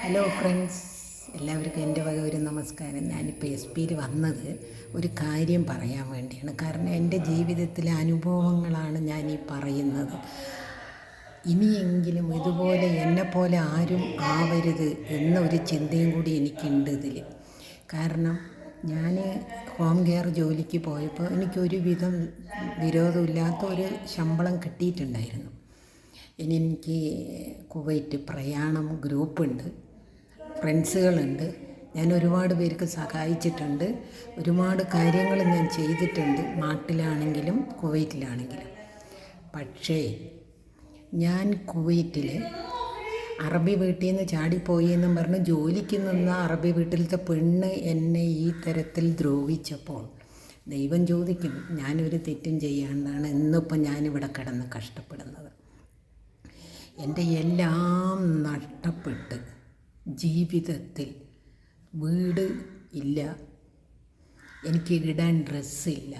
Hello friends, എല്ലാവർക്കും എൻ്റെ വക ഒരു നമസ്കാരം. ഞാനിപ്പോൾ പിയിൽ വന്നത് ഒരു കാര്യം പറയാൻ വേണ്ടിയാണ്. കാരണം എൻ്റെ ജീവിതത്തിലെ അനുഭവങ്ങളാണ് ഞാനീ പറയുന്നത്. ഇനിയെങ്കിലും ഇതുപോലെ എന്നെപ്പോലെ ആരും ആവരുത് എന്നൊരു ചിന്തയും കൂടി എനിക്കുണ്ട് ഇതിൽ. കാരണം ഞാൻ ഹോം കെയർ ജോലിക്ക് പോയപ്പോൾ എനിക്കൊരു വിരോധമില്ലാത്ത ഒരു ശമ്പളം കിട്ടിയിട്ടുണ്ടായിരുന്നു. ഇനി എനിക്ക് കുവൈറ്റ് പ്രയാണം ഗ്രൂപ്പുണ്ട്, ഫ്രണ്ട്സുകളുണ്ട്. ഞാൻ ഒരുപാട് പേർക്ക് സഹായിച്ചിട്ടുണ്ട്, ഒരുപാട് കാര്യങ്ങൾ ഞാൻ ചെയ്തിട്ടുണ്ട്, നാട്ടിലാണെങ്കിലും കുവൈറ്റിലാണെങ്കിലും. പക്ഷേ ഞാൻ കുവൈറ്റിൽ അറബി വീട്ടിൽ നിന്ന് ചാടിപ്പോയി എന്നും പറഞ്ഞ് ജോലിക്ക് നിന്ന അറബി വീട്ടിലത്തെ പെണ്ണ് എന്നെ ഈ തരത്തിൽ ദ്രോഹിച്ചപ്പോൾ ദൈവം ചോദിക്കും, ഞാനൊരു തെറ്റും ചെയ്യാണ്ടാണ് ഇന്നിപ്പം ഞാനിവിടെ കിടന്ന് കഷ്ടപ്പെടുന്നത്. എൻ്റെ എല്ലാം നഷ്ടപ്പെട്ട് ജീവിതത്തിൽ വീട് ഇല്ല, എനിക്ക് ഇടാൻ ഡ്രസ്സില്ല.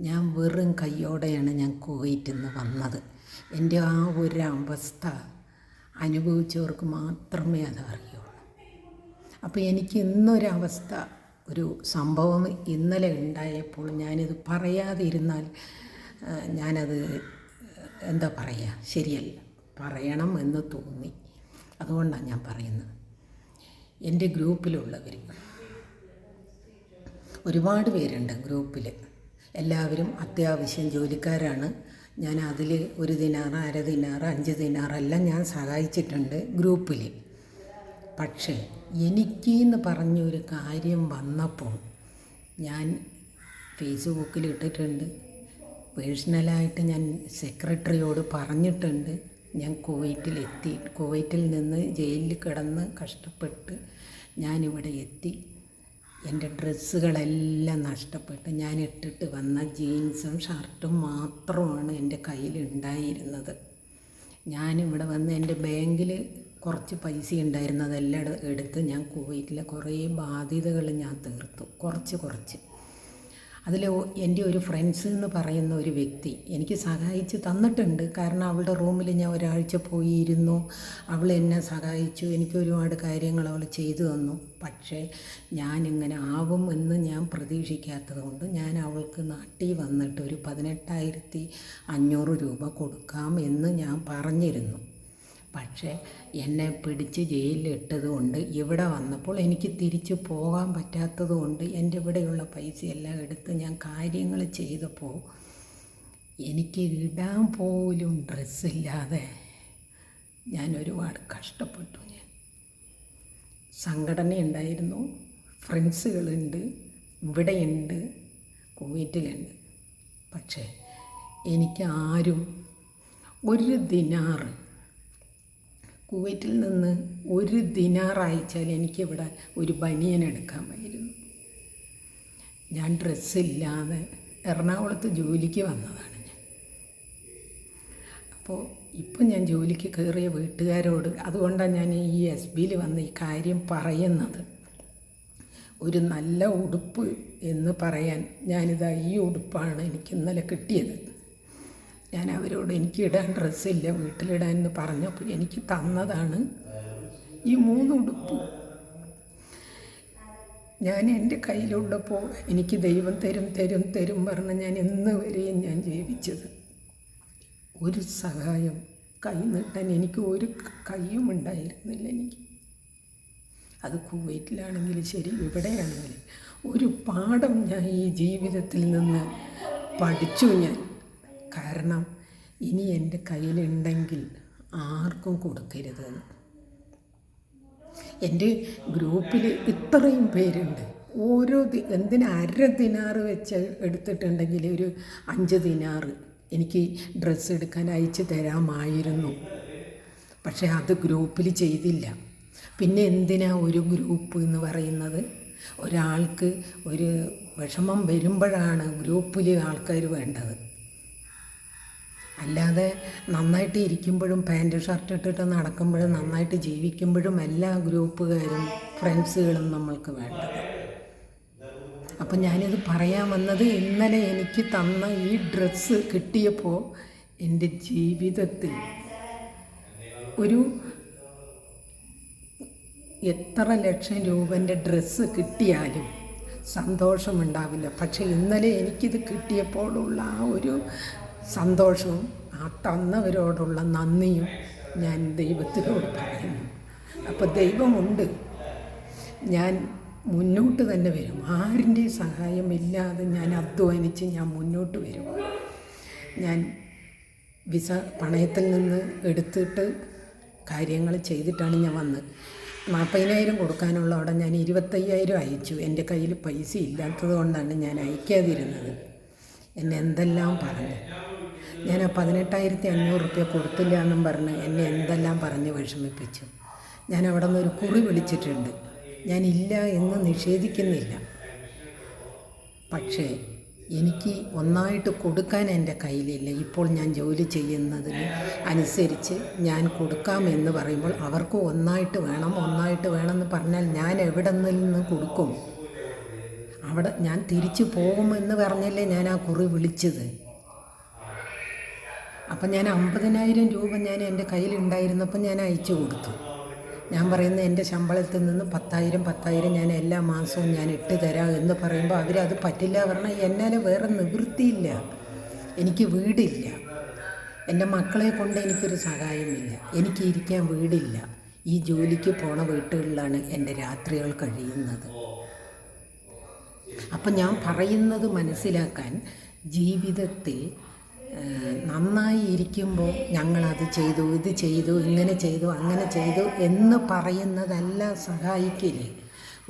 ഞാൻ വെറും കയ്യോടെയാണ് ഞാൻ കുവൈറ്റിൽ നിന്ന് വന്നത്. എൻ്റെ ആ ഒരു അവസ്ഥ അനുഭവിച്ചവർക്ക് മാത്രമേ അതറിയുള്ളൂ. അപ്പോൾ എനിക്ക് ഇന്നൊരവസ്ഥ, ഒരു സംഭവം ഇന്നലെ ഉണ്ടായപ്പോൾ ഞാനിത് പറയാതിരുന്നാൽ ഞാനത് എന്താ പറയുക, ശരിയല്ല, പറയണം എന്ന് തോന്നി. അതുകൊണ്ടാണ് ഞാൻ പറയുന്നത്. എൻ്റെ ഗ്രൂപ്പിലുള്ളവർ ഒരുപാട് പേരുണ്ട് ഗ്രൂപ്പിൽ. എല്ലാവരും അത്യാവശ്യം ജോലിക്കാരാണ്. ഞാൻ അതിൽ 1 ദിനാർ, 1/2 ദിനാർ, 5 ദിനാറെല്ലാം ഞാൻ സഹായിച്ചിട്ടുണ്ട് ഗ്രൂപ്പിൽ. പക്ഷേ എനിക്കെന്ന് പറഞ്ഞൊരു കാര്യം വന്നപ്പോൾ ഞാൻ ഫേസ്ബുക്കിൽ ഇട്ടിട്ടുണ്ട്, പേഴ്സണലായിട്ട് ഞാൻ സെക്രട്ടറിയോട് പറഞ്ഞിട്ടുണ്ട്. ഞാൻ കുവൈറ്റിൽ നിന്ന് ജയിലിൽ കിടന്ന് കഷ്ടപ്പെട്ട് ഞാനിവിടെ എത്തി. എൻ്റെ ഡ്രസ്സുകളെല്ലാം നഷ്ടപ്പെട്ട് ഞാൻ ഇട്ടിട്ട് വന്ന ജീൻസും ഷർട്ടും മാത്രമാണ് എൻ്റെ കയ്യിലുണ്ടായിരുന്നത്. ഞാനിവിടെ വന്ന് എൻ്റെ ബാങ്കിൽ കുറച്ച് പൈസ ഉണ്ടായിരുന്നതെല്ലാം എടുത്ത് ഞാൻ കുവൈറ്റിലെ കുറേ ബാധ്യതകൾ ഞാൻ തീർത്തു, കുറച്ച്. അതിൽ എൻ്റെ ഒരു ഫ്രണ്ട്സ് എന്ന് പറയുന്ന ഒരു വ്യക്തി എനിക്ക് സഹായിച്ച് തന്നിട്ടുണ്ട്. കാരണം അവളുടെ റൂമിൽ ഞാൻ ഒരാഴ്ച പോയിരുന്നു, അവൾ എന്നെ സഹായിച്ചു, എനിക്ക് ഒരുപാട് കാര്യങ്ങൾ അവൾ ചെയ്തു തന്നു. പക്ഷേ ഞാനിങ്ങനെ ആവും എന്ന് ഞാൻ പ്രതീക്ഷിക്കാത്തത് കൊണ്ട് ഞാൻ അവൾക്ക് നാട്ടിൽ വന്നിട്ട് ഒരു 18,500 രൂപ കൊടുക്കാം എന്ന് ഞാൻ പറഞ്ഞിരുന്നു. പക്ഷേ എന്നെ പിടിച്ച് ജയിലിലിട്ടത് കൊണ്ട് ഇവിടെ വന്നപ്പോൾ എനിക്ക് തിരിച്ചു പോകാൻ പറ്റാത്തത് കൊണ്ട് എൻ്റെ ഇവിടെയുള്ള പൈസയെല്ലാം എടുത്ത് ഞാൻ കാര്യങ്ങൾ ചെയ്തപ്പോൾ എനിക്ക് ഇടാൻ പോലും ഡ്രസ്സില്ലാതെ ഞാൻ ഒരുപാട് കഷ്ടപ്പെട്ടു. ഞാൻ സംഘടനയുണ്ടായിരുന്നു, ഫ്രണ്ട്സുകളുണ്ട്, ഇവിടെയുണ്ട്, കുവൈറ്റിലുണ്ട്. പക്ഷേ എനിക്ക് ആരും 1 ദിനാർ കുവൈറ്റിൽ നിന്ന് 1 ദിനാർ അയച്ചാൽ എനിക്കിവിടെ ഒരു ബനിയൻ എടുക്കാമായിരുന്നു. ഞാൻ ഡ്രസ്സില്ലാതെ എറണാകുളത്ത് ജോലിക്ക് വന്നതാണ് ഞാൻ. അപ്പോൾ ഇപ്പം ഞാൻ ജോലിക്ക് കയറിയ വീട്ടുകാരോട്, അതുകൊണ്ടാണ് ഞാൻ ഈ പിയിൽ വന്ന് ഈ കാര്യം പറയുന്നത്. ഒരു നല്ല ഉടുപ്പ് എന്ന് പറയാൻ ഞാനിതാ ഈ ഉടുപ്പാണ് എനിക്ക് ഇന്നലെ കിട്ടിയത്. ഞാൻ അവരോട് എനിക്ക് ഇടാൻ ഡ്രസ്സില്ല, വീട്ടിലിടാൻ എന്ന് പറഞ്ഞപ്പോൾ എനിക്ക് തന്നതാണ് ഈ 3 ഉടുപ്പ്. ഞാൻ എൻ്റെ കയ്യിലുള്ളപ്പോൾ എനിക്ക് ദൈവം തരും പറഞ്ഞ് ഞാൻ ഇന്ന് വരെയും ഞാൻ ജീവിച്ചത്. ഒരു സഹായം കൈ നീട്ടാൻ എനിക്ക് ഒരു കയ്യും ഉണ്ടായിരുന്നില്ല. എനിക്ക് അത് കുവൈറ്റിലാണെങ്കിലും ശരി, ഇവിടെയാണെങ്കിലും ഒരു പാഠം ഞാൻ ഈ ജീവിതത്തിൽ നിന്ന് പഠിച്ചു ഞാൻ. കാരണം ഇനി എൻ്റെ കയ്യിലുണ്ടെങ്കിൽ ആർക്കും കൊടുക്കരുതെന്ന്. എൻ്റെ ഗ്രൂപ്പിൽ ഇത്രയും പേരുണ്ട്. എന്തിന് 1/2 ദിനാർ വെച്ച് എടുത്തിട്ടുണ്ടെങ്കിൽ ഒരു 5 ദിനാർ എനിക്ക് ഡ്രസ്സ് എടുക്കാൻ അയച്ചു തരാമായിരുന്നു. പക്ഷേ അത് ഗ്രൂപ്പിൽ ചെയ്തില്ല. പിന്നെ എന്തിനാ ഒരു ഗ്രൂപ്പ് എന്ന് പറയുന്നത്? ഒരാൾക്ക് ഒരു വിഷമം വരുമ്പോഴാണ് ഗ്രൂപ്പിൽ ആൾക്കാർ വേണ്ടത്. അല്ലാതെ നന്നായിട്ട് ഇരിക്കുമ്പോഴും പാൻറ്റ് ഷർട്ട് ഇട്ടിട്ട് നടക്കുമ്പോഴും നന്നായിട്ട് ജീവിക്കുമ്പോഴും എല്ലാ ഗ്രൂപ്പുകാരും ഫ്രണ്ട്സുകളും നമ്മൾക്ക് വേണ്ടത്. അപ്പം ഞാനിത് പറയാൻ വന്നത്, ഇന്നലെ എനിക്ക് തന്ന ഈ ഡ്രസ്സ് കിട്ടിയപ്പോൾ എൻ്റെ ജീവിതത്തിൽ ഒരു എത്ര ലക്ഷം രൂപൻ്റെ ഡ്രസ്സ് കിട്ടിയാലും സന്തോഷമുണ്ടാവില്ല. പക്ഷേ ഇന്നലെ എനിക്കിത് കിട്ടിയപ്പോഴുള്ള ആ ഒരു സന്തോഷവും ആ തന്നവരോടുള്ള നന്ദിയും ഞാൻ ദൈവത്തിനോട് പറയുന്നു. അപ്പോൾ ദൈവമുണ്ട്, ഞാൻ മുന്നോട്ട് തന്നെ വരും. ആരിൻ്റെയും സഹായമില്ലാതെ ഞാൻ അധ്വാനിച്ച് ഞാൻ മുന്നോട്ട് വരും. ഞാൻ വിസ പണയത്തിൽ നിന്ന് എടുത്തിട്ട് കാര്യങ്ങൾ ചെയ്തിട്ടാണ് ഞാൻ വന്നത്. 40,000 കൊടുക്കാനുള്ള അവിടെ ഞാൻ 25,000 അയച്ചു. എൻ്റെ കയ്യിൽ പൈസ ഇല്ലാത്തത് കൊണ്ടാണ് ഞാൻ അയക്കാതിരുന്നത്. എന്നെ എന്തെല്ലാം പറഞ്ഞു. ഞാൻ ആ 18,500 റുപ്യ കൊടുത്തില്ല എന്നും പറഞ്ഞ് എന്നെ എന്തെല്ലാം പറഞ്ഞ് വിഷമിപ്പിച്ചു. ഞാൻ അവിടെ നിന്ന് ഒരു കുറി വിളിച്ചിട്ടുണ്ട്. ഞാനില്ല എന്ന് നിഷേധിക്കുന്നില്ല. പക്ഷേ എനിക്ക് ഒന്നായിട്ട് കൊടുക്കാൻ എൻ്റെ കയ്യിലില്ല. ഇപ്പോൾ ഞാൻ ജോലി ചെയ്യുന്നതിന് അനുസരിച്ച് ഞാൻ കൊടുക്കാമെന്ന് പറയുമ്പോൾ അവർക്ക് ഒന്നായിട്ട് വേണമെന്ന് പറഞ്ഞാൽ ഞാൻ എവിടെ നിന്ന് കൊടുക്കും? അവിടെ ഞാൻ തിരിച്ചു പോകുമെന്ന് പറഞ്ഞല്ലേ ഞാൻ ആ കുറി വിളിച്ചത്. അപ്പം ഞാൻ 50,000 രൂപ ഞാൻ എൻ്റെ കയ്യിലുണ്ടായിരുന്നപ്പോൾ ഞാൻ അയച്ചു കൊടുത്തു. ഞാൻ പറയുന്നത് എൻ്റെ ശമ്പളത്തിൽ നിന്ന് 10,000 ഞാൻ എല്ലാ മാസവും ഞാൻ ഇട്ട് തരാം എന്ന് പറയുമ്പോൾ അവരത് പറ്റില്ല പറഞ്ഞാൽ എന്നാലും വേറെ നിവൃത്തിയില്ല. എനിക്ക് വീടില്ല, എൻ്റെ മക്കളെ കൊണ്ട് എനിക്കൊരു സഹായമില്ല, എനിക്ക് ഇരിക്കാൻ വീടില്ല. ഈ ജോലിക്ക് പോണ വീട്ടുകളിലാണ് എൻ്റെ രാത്രികൾ കഴിയുന്നത്. അപ്പം ഞാൻ പറയുന്നത് മനസ്സിലാക്കാൻ, ജീവിതത്തിൽ നന്നായി ഇരിക്കുമ്പോൾ ഞങ്ങളത് ചെയ്തു, ഇത് ചെയ്തു, ഇങ്ങനെ ചെയ്തു, അങ്ങനെ ചെയ്തു എന്ന് പറയുന്നതല്ല സഹായിക്കല്.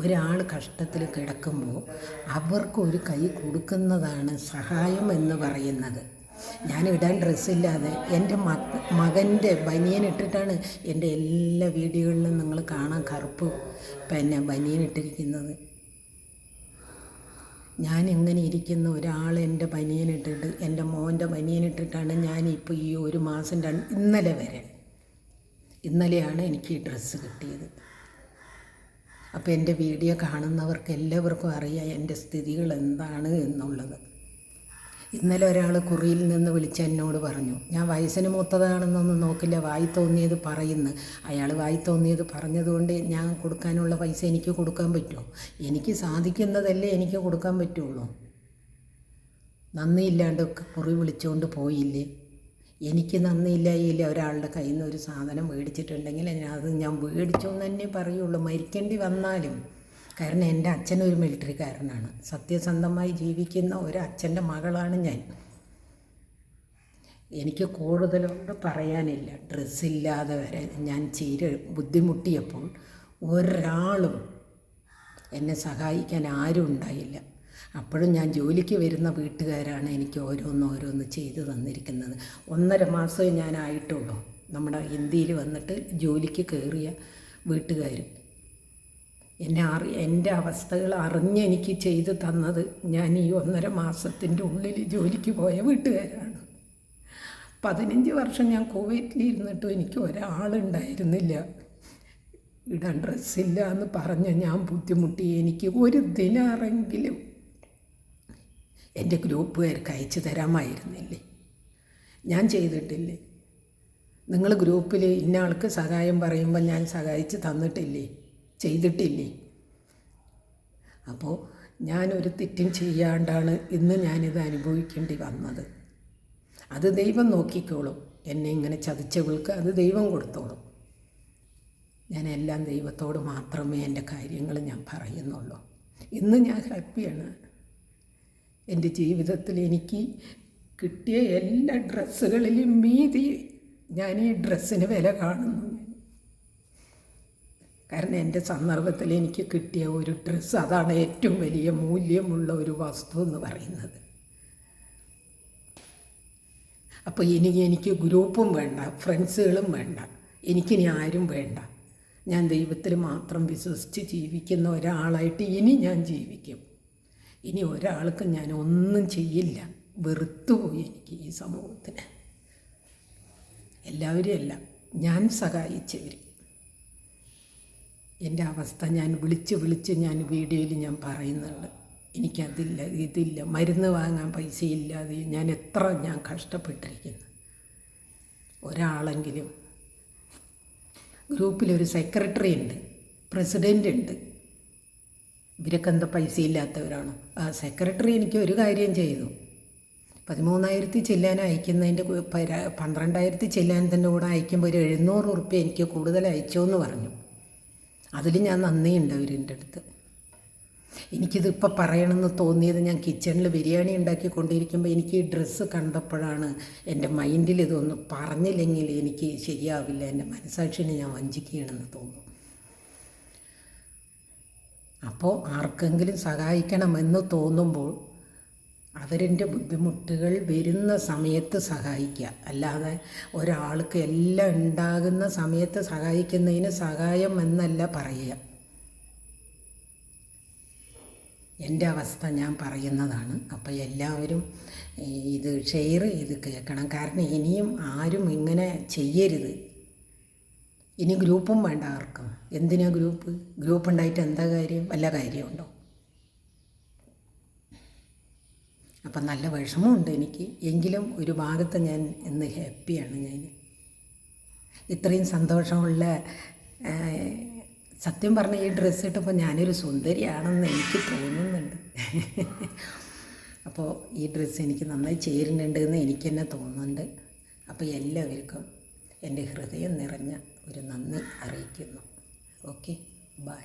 ഒരാൾ കഷ്ടത്തിൽ കിടക്കുമ്പോൾ അവർക്കൊരു കൈ കൊടുക്കുന്നതാണ് സഹായം എന്ന് പറയുന്നത്. ഞാൻ ഇടാൻ ഡ്രസ്സില്ലാതെ എൻ്റെ മകൻ്റെ ബനിയൻ ഇട്ടിട്ടാണ് എൻ്റെ എല്ലാ വീഡിയോകളിലും നിങ്ങൾ കാണാൻ കറുപ്പ് പിന്നെ ബനിയൻ ഇട്ടിരിക്കുന്നത്. ഞാൻ ഇങ്ങനെ ഇരിക്കുന്ന ഒരാൾ എൻ്റെ ബനിയനിട്ടിട്ട്, എൻ്റെ മോൻ്റെ ബനിയനിട്ടിട്ടാണ് ഞാനിപ്പോൾ ഈ ഒരു മാസം ഇന്നലെയാണ് എനിക്ക് ഈ ഡ്രസ്സ് കിട്ടിയത്. അപ്പോൾ എൻ്റെ വീഡിയോ കാണുന്നവർക്ക് എല്ലാവർക്കും അറിയാം എൻ്റെ സ്ഥിതികൾ എന്താണ് എന്നുള്ളത്. ഇന്നലെ ഒരാൾ കുറിയിൽ നിന്ന് വിളിച്ച് എന്നോട് പറഞ്ഞു, ഞാൻ വയസ്സിന് മൂത്തതാണെന്നൊന്നും നോക്കില്ല, വായി തോന്നിയത് പറയുന്നു. അയാൾ വായി തോന്നിയത് പറഞ്ഞതുകൊണ്ട് ഞാൻ കൊടുക്കാനുള്ള പൈസ എനിക്ക് കൊടുക്കാൻ പറ്റുമോ? എനിക്ക് സാധിക്കുന്നതല്ലേ എനിക്ക് കൊടുക്കാൻ പറ്റുള്ളൂ. നന്ദിയില്ലാണ്ട് കുറി വിളിച്ചുകൊണ്ട് പോയില്ലേ? എനിക്ക് നന്ദിയില്ലായില്ല. ഒരാളുടെ കയ്യിൽ നിന്ന് ഒരു സാധനം മേടിച്ചിട്ടുണ്ടെങ്കിൽ അത് ഞാൻ മേടിച്ചു എന്ന് തന്നെ പറയുള്ളൂ, മരിക്കേണ്ടി വന്നാലും. കാരണം എൻ്റെ അച്ഛനൊരു മിലിറ്ററിക്കാരനാണ്. സത്യസന്ധമായി ജീവിക്കുന്ന ഒരു അച്ഛൻ്റെ മകളാണ് ഞാൻ. എനിക്ക് കൂടുതലോട് പറയാനില്ല. ഡ്രസ്സില്ലാതെ വരെ ഞാൻ ബുദ്ധിമുട്ടിയപ്പോൾ ഒരാളും എന്നെ സഹായിക്കാൻ ആരും ഉണ്ടായില്ല. അപ്പോഴും ഞാൻ ജോലിക്ക് വരുന്ന വീട്ടുകാരാണ് എനിക്ക് ഓരോന്ന് ചെയ്തു തന്നിരിക്കുന്നത്. 1.5 മാസമേ ഞാനായിട്ടുള്ളൂ നമ്മുടെ ഇന്ത്യയിൽ വന്നിട്ട് ജോലിക്ക് കയറിയ വീട്ടുകാർ. എൻ്റെ അവസ്ഥകൾ അറിഞ്ഞെനിക്ക് ചെയ്തു തന്നത് ഞാൻ ഈ 1.5 മാസത്തിൻ്റെ ഉള്ളിൽ ജോലിക്ക് പോയ വീട്ടുകാരാണ്. 15 വർഷം ഞാൻ കുവൈറ്റിലിരുന്നിട്ടും എനിക്ക് ഒരാളുണ്ടായിരുന്നില്ല. ഇടാൻ ഡ്രസ്സില്ല എന്ന് പറഞ്ഞ് ഞാൻ ബുദ്ധിമുട്ടി. എനിക്ക് ഒരു ദിനാറെങ്കിലും എൻ്റെ ഗ്രൂപ്പുകാർക്ക് അയച്ചു തരാമായിരുന്നില്ലേ? ഞാൻ ചെയ്തിട്ടില്ലേ? നിങ്ങൾ ഗ്രൂപ്പിൽ ഇന്ന ആൾക്ക് സഹായം പറയുമ്പോൾ ഞാൻ സഹായിച്ച് തന്നിട്ടില്ലേ? ചെയ്തിട്ടില്ലേ? അപ്പോൾ ഞാനൊരു തെറ്റും ചെയ്യാണ്ടാണ് ഇന്ന് ഞാനിത് അനുഭവിക്കേണ്ടി വന്നത്. അത് ദൈവം നോക്കിക്കോളും. എന്നെ ഇങ്ങനെ ചതിച്ചവൾക്ക് അത് ദൈവം കൊടുത്തോളും. ഞാനെല്ലാം ദൈവത്തോട് മാത്രമേ എൻ്റെ കാര്യങ്ങൾ ഞാൻ പറയുന്നുള്ളൂ. ഇന്ന് ഞാൻ ഹാപ്പിയാണ്. എൻ്റെ ജീവിതത്തിൽ എനിക്ക് കിട്ടിയ എല്ലാ ഡ്രസ്സുകളിലും മീതി ഞാൻ ഈ ഡ്രസ്സിന് വില കാണുന്നു. കാരണം എൻ്റെ സന്ദർഭത്തിൽ എനിക്ക് കിട്ടിയ ഒരു ഡ്രസ്സ്, അതാണ് ഏറ്റവും വലിയ മൂല്യമുള്ള ഒരു വസ്തു എന്ന് പറയുന്നത്. അപ്പോൾ എനിക്ക് ഗ്രൂപ്പും വേണ്ട, ഫ്രണ്ട്സുകളും വേണ്ട, എനിക്കിനി ആരും വേണ്ട. ഞാൻ ദൈവത്തിൽ മാത്രം വിശ്വസിച്ച് ജീവിക്കുന്ന ഒരാളായിട്ട് ഇനി ഞാൻ ജീവിക്കും. ഇനി ഒരാൾക്ക് ഞാൻ ഒന്നും ചെയ്യില്ല. വെറുത്തുപോയി എനിക്ക് ഈ സമൂഹത്തിന്. എല്ലാവരും അല്ല, ഞാൻ സഹായിച്ചവർ. എൻ്റെ അവസ്ഥ ഞാൻ വിളിച്ച് ഞാൻ വീഡിയോയിൽ ഞാൻ പറയുന്നുണ്ട്. എനിക്കതില്ല, ഇതില്ല, മരുന്ന് വാങ്ങാൻ പൈസയില്ലാതെ ഞാൻ കഷ്ടപ്പെട്ടിരിക്കുന്നു. ഒരാളെങ്കിലും ഗ്രൂപ്പിലൊരു സെക്രട്ടറി ഉണ്ട്, പ്രസിഡൻ്റ് ഉണ്ട്. ഇവരൊക്കെ എന്താ പൈസ ഇല്ലാത്തവരാണോ? സെക്രട്ടറി എനിക്ക് ഒരു കാര്യം ചെയ്തു. 13,000 ചെല്ലാൻ അയക്കുന്നതിൻ്റെ 12,000 ചെല്ലാനത്തിൻ്റെ കൂടെ അയക്കുമ്പോൾ ഒരു 700 ഉറുപ്പ്യ എനിക്ക് കൂടുതൽ അയച്ചോന്ന് പറഞ്ഞു. അതിൽ ഞാൻ നന്ദിയുണ്ട് അവരുടെ അടുത്ത്. എനിക്കിതിപ്പോൾ പറയണമെന്ന് തോന്നിയത്, ഞാൻ കിച്ചണിൽ ബിരിയാണി ഉണ്ടാക്കിക്കൊണ്ടിരിക്കുമ്പോൾ എനിക്ക് ഈ ഡ്രസ്സ് കണ്ടപ്പോഴാണ് എൻ്റെ മൈൻഡിൽ ഇതൊന്നും പറഞ്ഞില്ലെങ്കിൽ എനിക്ക് ശരിയാവില്ല, എൻ്റെ മനസ്സാക്ഷിനെ ഞാൻ വഞ്ചിക്കുകയാണെന്ന് തോന്നുന്നു. അപ്പോൾ ആർക്കെങ്കിലും സഹായിക്കണമെന്ന് തോന്നുമ്പോൾ അവരുടെ ബുദ്ധിമുട്ടുകൾ വരുന്ന സമയത്ത് സഹായിക്കുക, അല്ലാതെ ഒരാൾക്ക് എല്ലാം ഉണ്ടാകുന്ന സമയത്ത് സഹായിക്കുന്നതിന് സഹായം എന്നല്ല പറയുക. എൻ്റെ അവസ്ഥ ഞാൻ പറയുന്നതാണ്. അപ്പോൾ എല്ലാവരും ഇത് ഷെയർ ചെയ്ത് കേൾക്കണം. കാരണം ഇനിയും ആരും ഇങ്ങനെ ചെയ്യരുത്. ഇനി ഗ്രൂപ്പും വേണ്ട ആർക്കും. എന്തിനാ ഗ്രൂപ്പ് ഉണ്ടായിട്ട് എന്താ കാര്യം? വല്ല കാര്യമുണ്ടോ? അപ്പം നല്ല വിഷമമുണ്ട് എനിക്ക്. എങ്കിലും ഒരു ഭാഗത്ത് ഞാൻ ഇന്ന് ഹാപ്പിയാണ്. ഞാൻ ഇത്രയും സന്തോഷമുള്ള, സത്യം പറഞ്ഞ ഈ ഡ്രസ്സ് ഇട്ടപ്പോൾ ഞാനൊരു സുന്ദരിയാണെന്ന് എനിക്ക് തോന്നുന്നുണ്ട്. അപ്പോൾ ഈ ഡ്രസ്സ് എനിക്ക് നന്നായി ചേരുന്നുണ്ട് എന്ന് എനിക്ക് തന്നെ തോന്നുന്നുണ്ട്. അപ്പോൾ എല്ലാവർക്കും എൻ്റെ ഹൃദയം നിറഞ്ഞ ഒരു നന്ദി അറിയിക്കുന്നു. Okay, by.